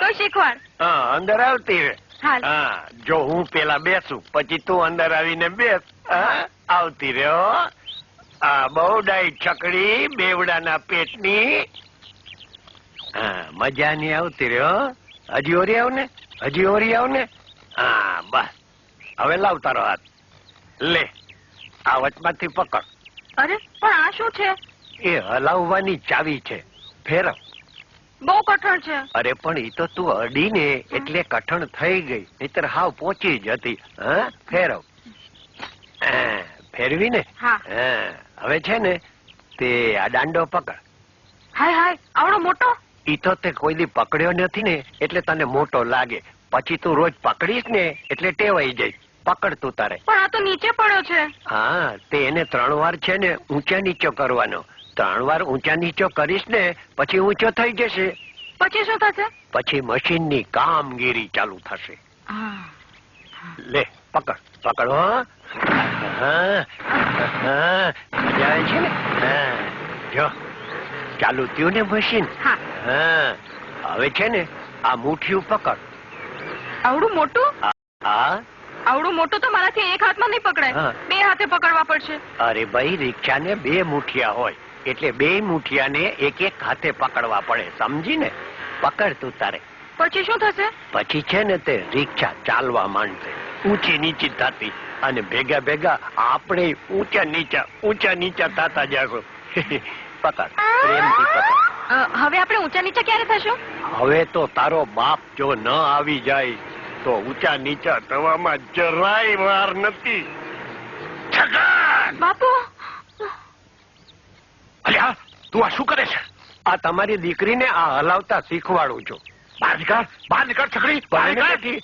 તો શીખવાડ. હા અંદર આવતી રે. હાલ. હા જો હું પેલા બેસું પછી તું અંદર આવીને બેસ. હા, આવતી રે હો. હા બહુ ડાઈ છકડી બેવડાના પેટની. હા મજાની આવતી રે હો. હજી ઓરી આવ ને, હજી ઓરી આવ ને. હા બસ હવે લાવ તારો હાથ. લે આ વચમાંથી પકડ. અરે પણ આ શું છે? એ હલાવવાની ચાવી છે, ફેરવ. બહુ કઠણ છે. અરે પણ ઈ તો તું અડીને એટલે કઠણ થઈ ગઈ, નહીતર હાવ પોચી જ હતી. હા ફેરવ. હા, ફેરવી ને. હા. હા હવે છે ને તે આ દાંડો પકડ. હાય હાય આવડો મોટો. ઈ તો તે કોઈ દી પકડ્યો નથી ને એટલે તને મોટો લાગે, પછી તું રોજ પકડીશ ને એટલે ટેવાઈ જાય. પકડ તું તારે. પણ આ તો નીચે પડ્યો છે. હા તે એને 3 વાર છે ને ઊંચા નીચો કરવાનો. 3 વાર ઊંચા નીચો કરીશ ને પછી ઊંચો થઈ જશે. પછી શું થશે? પછી મશીનની કામગીરી ચાલુ થશે. હા. લે પકડ પકડ હો. હા હા મજા આવે છે ને. હા જો ચાલુ થયું ને મશીન. હા. હા હવે છે ને આ મુઠ્ઠીયું પકડ. આવડું મોટું? હા આવડું મોટું તો મારાથી એક હાથમાં નહીં પકડાય. હા. 2 હાથે પકડવા પડશે. અરે ભાઈ રિક્ષાને 2 મુઠિયા હોય એટલે 2 મુઠિયાને એક હાથે પકડવા પડે, સમજી ને. પકડ તું તારે. પછી શું થશે? પછી છે ને તે રિક્ષા ચાલવા માંડશે, ઊંચી નીચી થતી, અને ભેગા ભેગા આપણે ઊંચા નીચા થતા જાશું. પકડ પ્રેમથી પકડ. હવે આપણે ઊંચા નીચે ક્યારે થશું? હવે તો તારો બાપ જો ન આવી જાય તો ઊંચા નીચા થવામાં જરાય વાર નથી. બાપુ. અલ્યા તું આ શું કરે છે? આ તમારી દીકરીને આ હલાવતા શીખવાડું છું. બહાર નીકળ છકડી.